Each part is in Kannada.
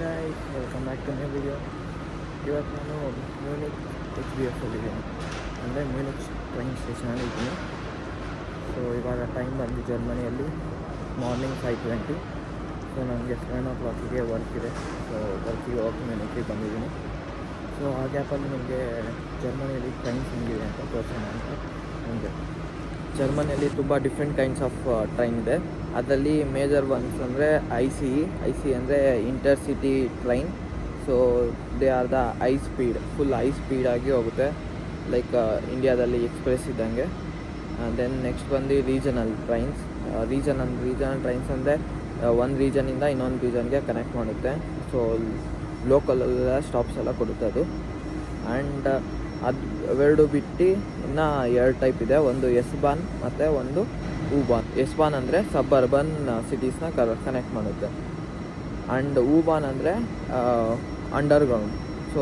Guys, welcome back to new video. ಇವತ್ತು ನಾನು ಮ್ಯೂನಿಕ್ HBF ಅಲ್ಲಿದ್ದೀನಿ, ಅಂದರೆ ಮ್ಯೂನಿಕ್ ಟ್ರೈನ್ ಸ್ಟೇಷನಲ್ಲಿ ಇದ್ದೀನಿ. ಸೊ ಇವಾಗ ಟೈಮ್ ಬಂದು ಜರ್ಮನಿಯಲ್ಲಿ ಮಾರ್ನಿಂಗ್ 5:20. ಸೊ ನನಗೆ 7 o'clock ವರ್ಕ್ ಇದೆ. ಸೊ ವರ್ಕಿಗೆ ಹೋಗಿ ಮ್ಯೂನಿಕ್ಗೆ ಬಂದಿದ್ದೀನಿ. ಸೊ ಆ ಗ್ಯಾಪಲ್ಲಿ ನಿಮಗೆ ಜರ್ಮನಿಯಲ್ಲಿ ಟ್ರೈನ್ಸ್ ಹೆಂಗಿದೆ ಅಂತ ತೋರಿಸೋಣ ಅಂತ. ನಿಮಗೆ ಜರ್ಮನಿಯಲ್ಲಿ ತುಂಬ ಡಿಫ್ರೆಂಟ್ ಕೈಂಡ್ಸ್ ಆಫ್ ಟ್ರೈನ್ ಇದೆ. ಅದರಲ್ಲಿ ಮೇಜರ್ ಒನ್ಸ್ ಅಂದರೆ ಐ ಸಿ ಅಂದರೆ intercity train. So they are the full high ಸ್ಪೀಡಾಗಿ ಹೋಗುತ್ತೆ, ಲೈಕ್ ಇಂಡಿಯಾದಲ್ಲಿ ಎಕ್ಸ್ಪ್ರೆಸ್ ಇದ್ದಂಗೆ. ದೆನ್ ನೆಕ್ಸ್ಟ್ ಬಂದು ರೀಜನಲ್ ಟ್ರೈನ್ಸ್. ರೀಜನಲ್ ಟ್ರೈನ್ಸ್ ಅಂದರೆ ಒಂದು ರೀಜನಿಂದ ಇನ್ನೊಂದು ರೀಜನ್ಗೆ ಕನೆಕ್ಟ್ ಮಾಡುತ್ತೆ. ಸೊ ಲೋಕಲೆಲ್ಲ ಸ್ಟಾಪ್ಸ್ ಎಲ್ಲ ಕೊಡುತ್ತೆ ಅದು. ಆ್ಯಂಡ್ ಅದು ಅವೆರಡು ಬಿಟ್ಟು ಇನ್ನು 2 ಟೈಪ್ ಇದೆ. ಒಂದು ಎಸ್-ಬಾನ್ ಮತ್ತು ಒಂದು U-ಬಾನ್. ಎಸ್-ಬಾನ್ ಅಂದರೆ ಸಬ್-ಅರ್ಬನ್ ಸಿಟೀಸ್ನ ಕನೆಕ್ಟ್ ಮಾಡುತ್ತೆ. ಆ್ಯಂಡ್ U-ಬಾನ್ ಅಂದರೆ ಅಂಡರ್ಗ್ರೌಂಡ್. ಸೊ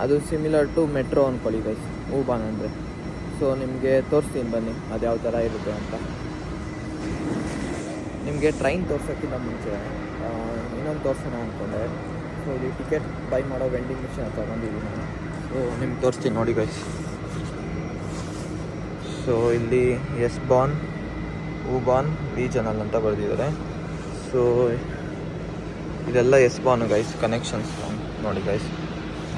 ಅದು ಸಿಮಿಲರ್ ಟು ಮೆಟ್ರೋ ಅಂದ್ಕೊಳ್ಳಿ ಗೈಸ್, U-ಬಾನ್ ಅಂದರೆ. ಸೊ ನಿಮಗೆ ತೋರಿಸ್ತೀನಿ ಬನ್ನಿ ಅದು ಯಾವ ಥರ ಇರುತ್ತೆ ಅಂತ. ನಿಮಗೆ ಟ್ರೈನ್ ತೋರ್ಸೋಕ್ಕಿಂತ ಮುಂಚೆ ಇನ್ನೊಂದು ತೋರಿಸೋಣ ಅಂದ್ಕೊಂಡೆ. ಸೊ ಇಲ್ಲಿ ಟಿಕೆಟ್ ಬೈ ಮಾಡೋ ವೆಂಡಿಂಗ್ ಮಿಷನ್ ಹತ್ರ ಬಂದಿದ್ದೀನಿ ನಾನು. ಸೊ ನಿಮ್ಗೆ ತೋರಿಸ್ತೀನಿ ನೋಡಿ ಗೈಸ್. ಸೊ ಇಲ್ಲಿ ಎಸ್-ಬಾನ್, U-ಬಾನ್, ರೀಜನಲ್ ಅಂತ ಬರೆದಿದ್ದಾರೆ. ಸೊ ಇದೆಲ್ಲ ಎಸ್-ಬಾನ್ ಗೈಸ್ ಕನೆಕ್ಷನ್ಸ್ ನೋಡಿ ಗೈಸ್.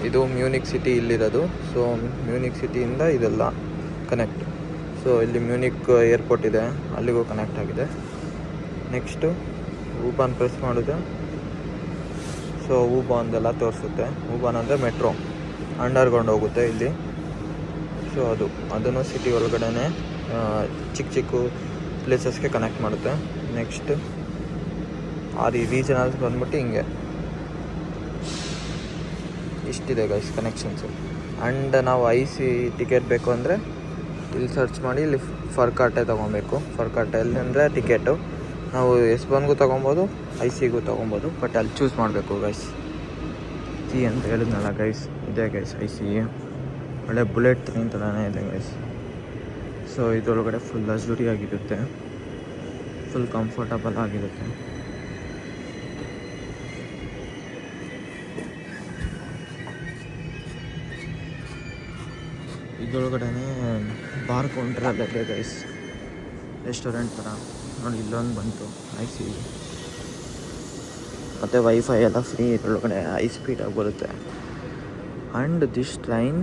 ಇದು ಮ್ಯೂನಿಕ್ ಸಿಟಿ ಇಲ್ಲಿರೋದು. ಸೊ ಮ್ಯೂನಿಕ್ ಸಿಟಿಯಿಂದ ಇದೆಲ್ಲ ಕನೆಕ್ಟ್. ಸೊ ಇಲ್ಲಿ ಮ್ಯೂನಿಕ್ ಏರ್ಪೋರ್ಟ್ ಇದೆ, ಅಲ್ಲಿಗೂ ಕನೆಕ್ಟ್ ಆಗಿದೆ. ನೆಕ್ಸ್ಟು U-ಬಾನ್ ಪ್ರೆಸ್ ಮಾಡಿದೆ. ಸೊ U-ಬಾನ್ದೆಲ್ಲ ತೋರಿಸುತ್ತೆ. U-ಬಾನ್ ಅಂದರೆ ಮೆಟ್ರೋ, ಅಂಡರ್ಗ್ರೌಂಡ್ ಹೋಗುತ್ತೆ ಇಲ್ಲಿ. ಸೊ ಅದನ್ನು ಸಿಟಿ ಒಳಗಡೆ ಚಿಕ್ಕ ಪ್ಲೇಸಸ್ಗೆ ಕನೆಕ್ಟ್ ಮಾಡುತ್ತೆ. ನೆಕ್ಸ್ಟ್ ರೀಜನಲ್ಸ್ ಬಂದ್ಬಿಟ್ಟು ಹಿಂಗೆ ಇಷ್ಟಿದೆ ಗೈಸ್ ಕನೆಕ್ಷನ್ಸು. ಆ್ಯಂಡ್ ನಾವು IC ಟಿಕೆಟ್ ಬೇಕು ಅಂದರೆ ಇಲ್ಲಿ ಸರ್ಚ್ ಮಾಡಿ ಇಲ್ಲಿ ಫರ್ಕಾಟೆ ತೊಗೊಬೇಕು. ಫರ್ಕಾಟೆ ಎಲ್ಲಿ ಅಂದರೆ ಟಿಕೆಟು ನಾವು ಎಸ್-ಬಾನ್ಗೂ ತೊಗೊಬೋದು, ICಗೂ ತೊಗೊಬೋದು. ಬಟ್ ಅಲ್ಲಿ ಚೂಸ್ ಮಾಡಬೇಕು ಗೈಸ್. ಅಂತ ಹೇಳಿದ್ನಲ್ಲ ಗೈಸ್, ಇದೆ ಗೈಸ್ IC. ಒಳ್ಳೆ ಬುಲೆಟ್ ಟ್ರೈನ್ ಥರನೇ ಇದೆ ಗೈಸ್. ಸೊ ಇದರೊಳಗಡೆ ಫುಲ್ ಲಕ್ಸುರಿ ಆಗಿರುತ್ತೆ, ಫುಲ್ ಕಂಫರ್ಟಬಲ್ ಆಗಿರುತ್ತೆ. ಇದರೊಳಗಡೆ ಬಾರ್ ಕೌಂಟ್ರಲ್ಲ ಇದೆ ಗೈಸ್, ರೆಸ್ಟೋರೆಂಟ್ ಥರ. ನೋಡಿ ಇಲ್ಲೊಂದು ಬಂತು IC. ಮತ್ತು ವೈಫೈ ಎಲ್ಲ ಫ್ರೀ ಇದರೊಳಗಡೆ, ಹೈ ಸ್ಪೀಡಾಗಿ ಬರುತ್ತೆ. And this train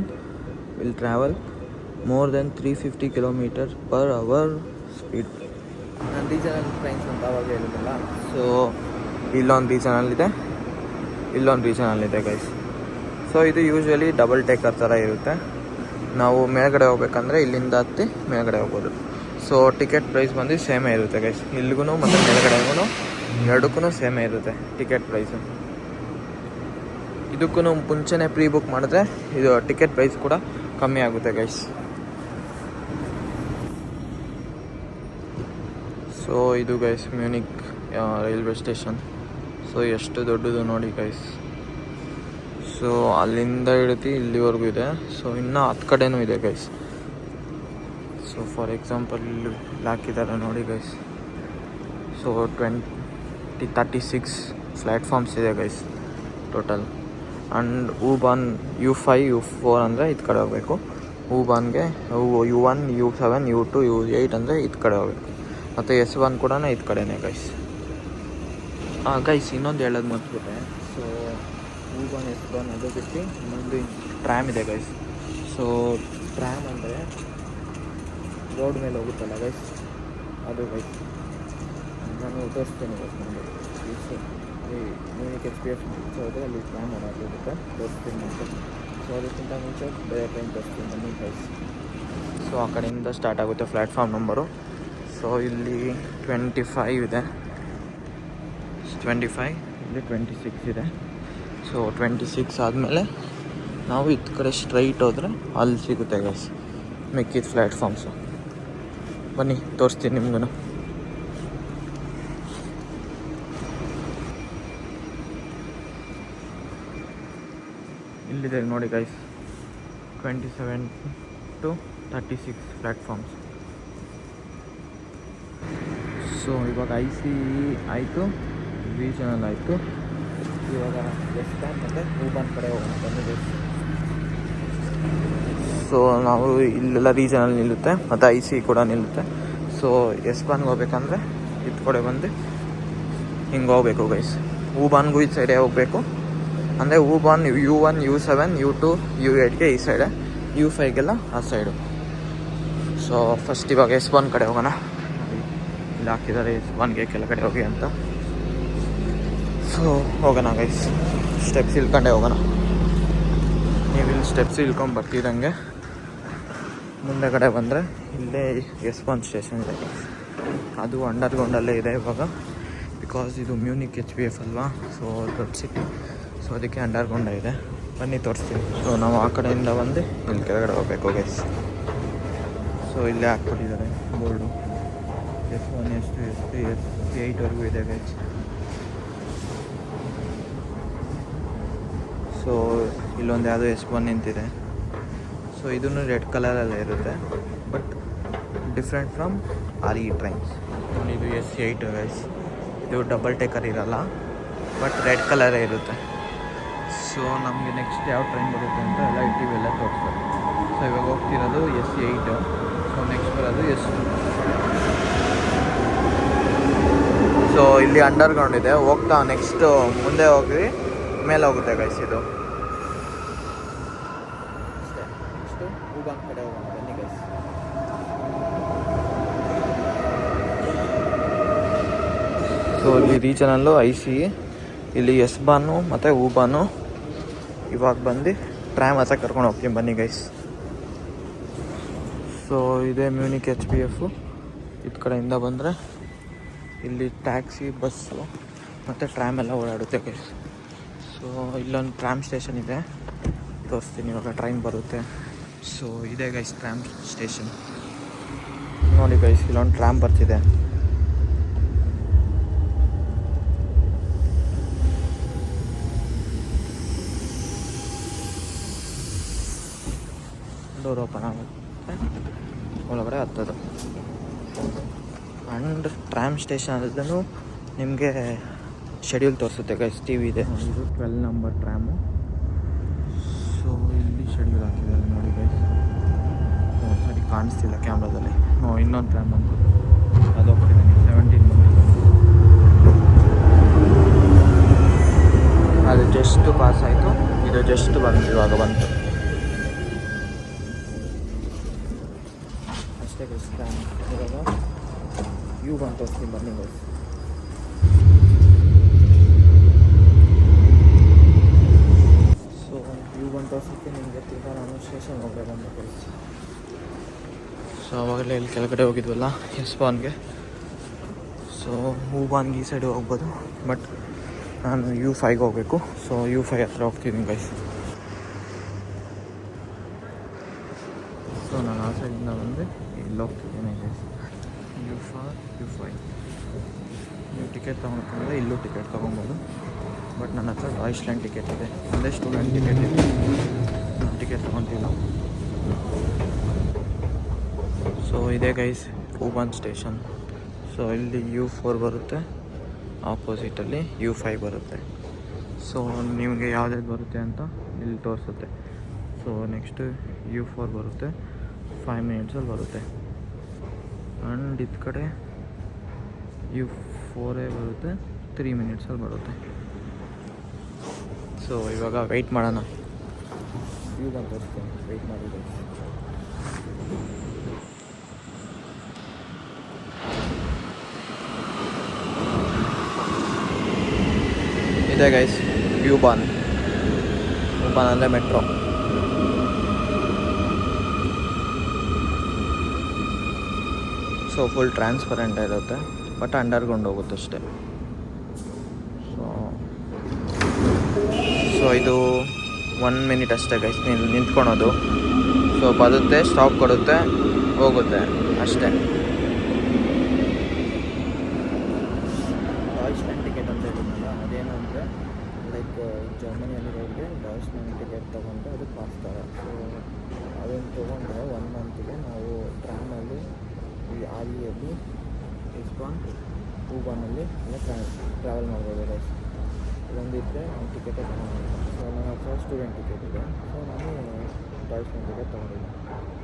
will travel more than 350 km/h speed. ನಾನು ರೀಜನಲ್ ಟ್ರೈನ್ಸ್ ಅಂತ ಅವಾಗ ಹೇಳಿದ್ನಲ್ಲ. ಸೊ ಇಲ್ಲೊಂದು ರೀಜನಲ್ ಇದೆ ಗೈಸ್. ಸೊ ಇದು ಯೂಶ್ವಲಿ ಡಬಲ್ ಟೇಕರ್ ಥರ ಇರುತ್ತೆ. ನಾವು ಮೇಲ್ಗಡೆ ಹೋಗ್ಬೇಕಂದ್ರೆ ಇಲ್ಲಿಂದ ಹತ್ತಿ ಮೇಲ್ಗಡೆ ಹೋಗ್ಬೋದು. ಸೊ ಟಿಕೆಟ್ ಪ್ರೈಸ್ ಬಂದು ಸೇಮೇ ಇರುತ್ತೆ ಗೈಸ್, ಇಲ್ಲಿಗೂ ಮತ್ತು ಮೇಲ್ಗಡೆಗೂ ಎರಡಕ್ಕೂ ಸೇಮೇ ಇರುತ್ತೆ ಟಿಕೆಟ್ ಪ್ರೈಸು. ಇದಕ್ಕೂ ಮುಂಚೆನೇ ಪ್ರೀ ಬುಕ್ ಮಾಡಿದ್ರೆ ಇದು ಟಿಕೆಟ್ ಪ್ರೈಸ್ ಕೂಡ ಕಮ್ಮಿ ಆಗುತ್ತೆ ಗೈಸ್. ಸೊ ಇದು guys Munich railway station. So ಎಷ್ಟು ದೊಡ್ಡದು ನೋಡಿ ಗೈಸ್. ಸೊ ಅಲ್ಲಿಂದ ಹಿಡಿದು ಇಲ್ಲಿವರೆಗೂ ಇದೆ. ಸೊ ಇನ್ನೂ 10 ಕಡೆನೂ ಇದೆ ಗೈಸ್. ಸೊ ಫಾರ್ ಎಕ್ಸಾಂಪಲ್ ಇಲ್ಲಿ ಹಾಕಿದ್ದಾರೆ ನೋಡಿ ಗೈಸ್. ಸೊ 36 ಪ್ಲ್ಯಾಟ್ಫಾರ್ಮ್ಸ್ ಇದೆ guys total. And U-Bahn U5 U4 ಅಂದರೆ ಇದು ಕಡೆ ಹೋಗಬೇಕು. U-ಬಾನ್ಗೆ U1 U7 U2 U8 ಅಂದರೆ ಇದು ಕಡೆ ಹೋಗಬೇಕು. ಮತ್ತು ಎಸ್-ಬಾನ್ ಕೂಡ ಇದು ಕಡೆನೇ ಗೈಸ್. ಗೈಸ್ ಇನ್ನೊಂದು ಹೇಳೋದು ಮರ್ತ್ಬಿಟ್ಟೆ. ಸೊ U-ಬಾನ್ ಎಸ್-ಬಾನ್ ಅದು ಬಿಟ್ಟು ಇನ್ನೊಂದು ಟ್ರ್ಯಾಮ್ ಇದೆ ಗೈಸ್. ಸೊ ಟ್ರ್ಯಾಮ್ ಅಂದರೆ ರೋಡ್ ಮೇಲೆ ಹೋಗುತ್ತಲ್ಲ ಗೈಸ್, ಅದು ಗೈಸ್ ನಾನು ತೋರಿಸ್ತೇನೆ ಗೈಸ್. ನಮಗೆ ಈ ಮ್ಯೂನಿಕ್ HBF ಹೋದರೆ ಅಲ್ಲಿ ಟ್ರ್ಯಾಮ್ ಹೋಗುತ್ತೆ, ತೋರಿಸ್ತೀನಿ ಅಂತ. ಸೊ ಅದಕ್ಕಿಂತ ಮುಂಚೆ ಬೇರೆ ಟ್ರೈನ್ ತೋರಿಸ್ತೀನಿ ಬನ್ನಿ ಗೈಸ್. ಸೊ ಆ ಕಡೆಯಿಂದ ಸ್ಟಾರ್ಟ್ ಆಗುತ್ತೆ ಪ್ಲ್ಯಾಟ್ಫಾರ್ಮ್ ನಂಬರು. ಸೊ ಇಲ್ಲಿ 25 ಇದೆ, 25 ಇಲ್ಲಿ 26 ಇದೆ. ಸೊ 26 ಆದಮೇಲೆ ನಾವು ಇದು ಕಡೆ ಸ್ಟ್ರೈಟ್ ಹೋದರೆ ಅಲ್ಲಿ ಸಿಗುತ್ತೆ ಗೈಸ್ ಮಿಕ್ಕಿದ ಪ್ಲ್ಯಾಟ್ಫಾರ್ಮ್ಸು. ಬನ್ನಿ ತೋರಿಸ್ತೀನಿ ನಿಮ್ಗೂ. ಇಲ್ಲಿದೆ ನೋಡಿ ಗೈಸ್, 27 to 36 ಪ್ಲ್ಯಾಟ್ಫಾರ್ಮ್ಸ್. ಸೊ ಇವಾಗ IC ಆಯಿತು, ರೀಜನಲ್ ಆಯಿತು. ಇವಾಗ ಎಸ್ಪಾನ್ ಮತ್ತು ಊಬಾನ್ ಕಡೆ ಹೋಗೋಣ ಬಂದಿದೆ. ಸೊ ನಾವು ಇಲ್ಲೆಲ್ಲ ರೀಜನಲ್ಲಿ ನಿಲ್ಲುತ್ತೆ ಮತ್ತು ಐ ಸಿ ಕೂಡ ನಿಲ್ಲುತ್ತೆ. ಸೊ ಎಸ್ಪಾನ್ಗೆ ಹೋಗ್ಬೇಕಂದ್ರೆ ಇದು ಕಡೆ ಬಂದು ಹಿಂಗೆ ಹೋಗ್ಬೇಕು ಗೈಸ್. ಊಬಾನ್ಗೂ ಈ ಸೈಡೇ ಹೋಗಬೇಕು. ಅಂದರೆ ಊಬಾನ್ U1 U7 U2 U8ಗೆ ಈ ಸೈಡೆ, U5ಗೆಲ್ಲ ಆ ಸೈಡು. ಸೊ ಫಸ್ಟ್ ಇವಾಗ ಎಸ್ಪಾನ್ ಕಡೆ ಹೋಗೋಣ. ಇಲ್ಲಿ ಹಾಕಿದ್ದಾರೆ ಎಸ್ಪಾನ್ಗೆ ಕೆಳಗಡೆ ಹೋಗಿ ಅಂತ. ಸೊ ಹೋಗೋಣ ಗೈಸ್, ಸ್ಟೆಪ್ಸ್ ಇಳ್ಕೊಂಡೆ ಹೋಗೋಣ. ನೀವು ಇಲ್ಲಿ ಸ್ಟೆಪ್ಸ್ ಇಳ್ಕೊಂಡು ಬರ್ತಿದ್ದಂಗೆ ಮುಂದೆ ಕಡೆ ಬಂದರೆ ಇಲ್ಲೇ ಎಸ್ಪಾನ್ ಸ್ಟೇಷನ್ ಇದೆ. ಅದು ಅಂಡರ್ಗ್ರೌಂಡಲ್ಲೇ ಇದೆ ಇವಾಗ, ಬಿಕಾಸ್ ಇದು ಮ್ಯೂನಿಕ್ HBF ಅಲ್ವಾ, ಸೊ ದೊಡ್ಡ ಸಿಟಿ, ಸೊ ಅದಕ್ಕೆ ಅಂಡರ್ಗ್ರೌಂಡೇ ಇದೆ. ಬನ್ನಿ ತೋರಿಸ್ತೀನಿ. ಸೊ ನಾವು ಆ ಕಡೆಯಿಂದ ಬಂದು ಇಲ್ಲಿ ಕೆಳಗಡೆ ಹೋಗ್ಬೇಕು ಗೈಸ್. ಸೊ ಇಲ್ಲೇ ಹಾಕ್ಬಿಟ್ಟಿದ್ದಾರೆ ಬೋರ್ಡು, S1 S2 S3 S8ವರೆಗೂ ಇದೆ ಗೈಸ್. ಸೊ ಇಲ್ಲೊಂದು ಯಾವುದೋ S1 ನಿಂತಿದೆ. ಸೊ ಇದನ್ನು ರೆಡ್ ಕಲರಲ್ಲೇ ಇರುತ್ತೆ, but different from RE trains. ಇದು S8 ಗೈಸ್. ಇದು ಡಬಲ್ ಟೇಕರ್ ಇರಲ್ಲ, ಬಟ್ ರೆಡ್ ಕಲರೇ ಇರುತ್ತೆ. ಸೊ ನಮಗೆ ನೆಕ್ಸ್ಟ್ ಯಾವ ಟ್ರೈನ್ ಬರುತ್ತೆ ಅಂತ ಎಲ್ಲ ಟಿವಿ ಎಲ್ಲ ತೋರಿಸ್ತಾರೆ. ಸೊ ಇವಾಗ ಹೋಗ್ತಿರೋದು S8. ಸೊ ನೆಕ್ಸ್ಟ್ ಬರೋದು S2. ಸೊ ಇಲ್ಲಿ ಅಂಡರ್ಗ್ರೌಂಡ್ ಇದೆ. ಹೋಗ್ತಾ ನೆಕ್ಸ್ಟ್ ಮುಂದೆ ಹೋಗಿ ಮೇಲೆ ಹೋಗುತ್ತೆ ಗೈಸ್ ಇದು. ಅಷ್ಟೇ, ನೆಕ್ಸ್ಟು ಊಬಾನ್ ಕಡೆ ಹೋಗೋಣ ಬನ್ನಿ ಗೈಸ್. ಸೊ ಇಲ್ಲಿ ರೀಜನಲ್ಲು IC, ಇಲ್ಲಿ ಎಸ್ಬಾನು ಮತ್ತು ಊಬಾನು. ಇವಾಗ ಬಂದು ಟ್ರ್ಯಾಮ್ ಹತ್ರ ಕರ್ಕೊಂಡು ಹೋಗ್ತೀನಿ ಬನ್ನಿ ಗೈಸ್. ಸೊ ಇದೇ ಮ್ಯೂನಿಕ್ HBF. ಇದು ಕಡೆಯಿಂದ ಬಂದರೆ ಇಲ್ಲಿ ಟ್ಯಾಕ್ಸಿ, ಬಸ್ಸು ಮತ್ತು ಟ್ರ್ಯಾಮ್ ಎಲ್ಲ ಓಡಾಡುತ್ತೆ ಗೈಸ್. ಸೊ ಇಲ್ಲೊಂದು ಟ್ರ್ಯಾಮ್ ಸ್ಟೇಷನ್ ಇದೆ, ತೋರಿಸ್ತೀನಿ ಇವಾಗ. ಟ್ರೈನ್ ಬರುತ್ತೆ. ಸೊ ಇದೇ ಗೈಸ್ ಟ್ರ್ಯಾಮ್ ಸ್ಟೇಷನ್. ನೋಡಿ ಗೈಸ್, ಇಲ್ಲೊಂದು ಟ್ರ್ಯಾಮ್ ಬರ್ತಿದೆ. ಡೋರ್ ಓಪನ್ ಆಗುತ್ತೆ, ಒಳಗಡೆ ಹತ್ತೋದು. ಆ್ಯಂಡ್ ಟ್ರ್ಯಾಮ್ ಸ್ಟೇಷನ್ ಅಲ್ಲೂ ನಿಮಗೆ ಶೆಡ್ಯೂಲ್ ತೋರಿಸುತ್ತೆ ಗೈಸ್, TV ಇದೆ. ಇದು 12 ನಂಬರ್ ಟ್ರ್ಯಾಮು. ಸೊ ಇಲ್ಲಿ ಶೆಡ್ಯೂಲ್ ಹಾಕಿದ್ದಾರೆ ನೋಡಿ ಗೈಸ್. ಸರಿ ಕಾಣಿಸ್ತಿಲ್ಲ ಕ್ಯಾಮ್ರಾದಲ್ಲಿ. ಇನ್ನೊಂದು ಟ್ರ್ಯಾಮ್ ಬಂತು, ಅದು ಹೋಗ್ತಿದ್ದೀನಿ 17 ಬಂದಿದೆ. ಅದು ಜಸ್ಟ್ ಪಾಸ್ ಆಯಿತು, ಇದು ಜಸ್ಟ್ ಬಂತು, ಇವಾಗ ಬಂತು ಅಷ್ಟೇ ಗೈಸ್. ಟ್ರ್ಯಾಮ್ ಇವಾಗ U1 ತೋರಿಸ್ತೀನಿ ಬನ್ನಿ ಗೈಸ್. ಸೊ U1 ತೋರಿಸೋಕ್ಕೆ ನಿಮಗೆ ತಿರ್ಗಾ ನಾನು ಸ್ಟೇಷನ್ ಹೋಗ್ಬೇಕಂತ ಗೈಸ್. ಸೊ ಅವಾಗಲೇ ಇಲ್ಲಿ ಕೆಳಗಡೆ ಹೋಗಿದ್ವಲ್ಲ ಎಸ್ಪಾನ್ಗೆ. ಸೊ ಊಬಾನ್ಗೆ ಈ ಸೈಡ್ ಹೋಗ್ಬೋದು, ಬಟ್ ನಾನು U5ಗೆ ಹೋಗಬೇಕು. ಸೊ U5 ಹತ್ರ ಹೋಗ್ತಿದ್ದೀನಿ ಗೈಸ್. ಸೊ ನಾನು ಆ ಸೈಡಿಂದ ಬಂದು ಇಲ್ಲಿ ಹೋಗ್ತಿದ್ದೀನಿ ಗೈಸ್. U5 ನೀವು ಟಿಕೆಟ್ ತೊಗೊಳ್ಕೊಂಡ್ರೆ ಇಲ್ಲೂ ಟಿಕೆಟ್ ತೊಗೊಬೋದು, ಬಟ್ ನನ್ನ ಹತ್ರ ಡಾಯ್ಚ್ಲ್ಯಾಂಡ್ ಟಿಕೆಟ್ ಇದೆ. ಅದೇ ಸ್ಟೂಡೆಂಟ್ ಟಿಕೆಟ್ ಇದೆ, ನಾನು ಟಿಕೆಟ್ ತೊಗೊತಿಲ್ಲ. ಸೊ ಇದೇ ಗೈಸ್ ಊಬಾನ್ ಸ್ಟೇಷನ್. ಸೊ ಇಲ್ಲಿ U4 ಬರುತ್ತೆ, ಆಪೋಸಿಟಲ್ಲಿ U5 ಬರುತ್ತೆ. ಸೊ ನಿಮಗೆ ಯಾವ್ದು ಬರುತ್ತೆ ಅಂತ ಇಲ್ಲಿ ತೋರಿಸುತ್ತೆ. ಸೊ ನೆಕ್ಸ್ಟು U4 ಬರುತ್ತೆ, 5 ಮಿನಿಟ್ಸಲ್ಲಿ ಬರುತ್ತೆ. ಆ್ಯಂಡ್ ಇದು ಕಡೆ U4 ಬರುತ್ತೆ, 3 ಮಿನಿಟ್ಸಲ್ಲಿ ಬರುತ್ತೆ. ಸೊ ಇವಾಗ ವೆಯ್ಟ್ ಮಾಡೋಣ. U1 ತೋರಿಸ್ತೀನಿ, ವೆಯ್ಟ್ ಮಾಡಿದೆ. ಇದೆ ಗೈಸ್ ಊಬಾನ್ ಅಂದರೆ ಮೆಟ್ರೋ. ಸೊ ಫುಲ್ ಟ್ರಾನ್ಸ್ಪರೆಂಟ್ ಇರುತ್ತೆ, ಬಟ್ ಅಂಡರ್ಗ್ರೌಂಡ್ ಹೋಗುತ್ತೆ ಅಷ್ಟೇ. ಸೊ ಇದು 1 ಮಿನಿಟ್ ಅಷ್ಟೇ ಗೈಸ್ ನಿಂತ್ಕೊಳೋದು. ಸೊ ಬರುತ್ತೆ, ಸ್ಟಾಪ್ ಕೊಡುತ್ತೆ, ಹೋಗುತ್ತೆ ಅಷ್ಟೇ. ಡಾಯ್ಚ್ಲ್ಯಾಂಡ್ ಟಿಕೆಟ್ ಅಂತ ಇರೋದಲ್ಲ, ಅದೇನು ಅಂದರೆ ಲೈಕ್ ಜರ್ಮನಿಯಲ್ಲಿರೋರಿಗೆ ಡಾಯ್ಚ್ಲ್ಯಾಂಡ್ ಟಿಕೆಟ್ ತೊಗೊಂಡು ಅದು ಪಾಸ್ ಥರ. ಸೊ ಅದನ್ನು ತೊಗೊಂಡ್ರೆ 1 ಮಂತಿಗೆ ನಾವು ಟ್ರಾಮಲ್ಲಿ ಈ REಯಲ್ಲಿ ಎಸ್ಪಾನ್ ಊಬಾನಲ್ಲಿ ಎಲ್ಲ ಟ್ರಾವೆಲ್ ಮಾಡ್ಬೋದು ಗೈಸ್. ಇದೊಂದಿದ್ದರೆ ನಾನು ಟಿಕೆಟೇ ತೊಗೊಂಡಿಲ್ಲ. ಸೊ ನನ್ನ ಹತ್ರ ಸ್ಟೂಡೆಂಟ್ ಟಿಕೆಟ್ ಇದೆ. ಸೊ ನಾನು ಟಾಯ್ಸ್ ಒನ್ ಟಿಕೆಟ್ ತೊಗೊಂಡಿಲ್ಲ.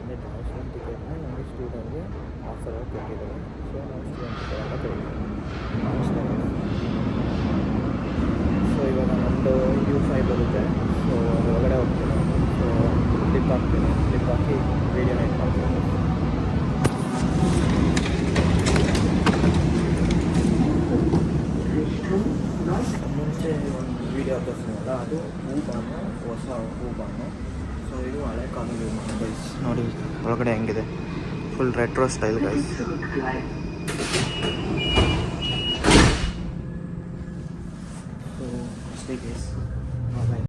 ಅಂದರೆ ಟಾಯ್ಸ್ ಒನ್ ಟಿಕೆಟ್ನ ನಮಗೆ ಸ್ಟೂಡೆಂಟ್ಗೆ ಆಫರ್ ಕೊಟ್ಟಿದ್ದಾರೆ. ಸೊ ನಾವು ಸ್ಟೂಡೆಂಟ್ ಟಿಕೆಟ್ ಅಂತ ಕರೀತೀವಿ ಅಷ್ಟೇ. ಸೊ ಇವಾಗ ನಮ್ಮದು U5 ಬರುತ್ತೆ. ಸೊ ಒಳಗಡೆ ಹೋಗ್ತೀನಿ. ಸೊ ಕ್ಲಿಪ್ ಹಾಕ್ತೀನಿ. ಕ್ಲಿಪ್ ಹಾಕಿ ವೀಡಿಯೋನ ಎಡ್ ಮಾಡ್ತೀನಿ. ಮುಂಚೆ ಒಂದು ವೀಡಿಯೋ ಹಾಕಿಸ್ತೀನಲ್ಲ, ಅದು ಹೂಬಾನು, ಹೊಸ ಹೂಬಾನು. ಸೊ ಇದು ಹಳೆ ಕಾಲದ ಹೂಬಾನು ಗೈಸ್. ನೋಡಿ ಒಳಗಡೆ ಹೆಂಗಿದೆ, full retro style guys. So ಅಷ್ಟೇ ಗೈಸ್. ಬಾಯ್.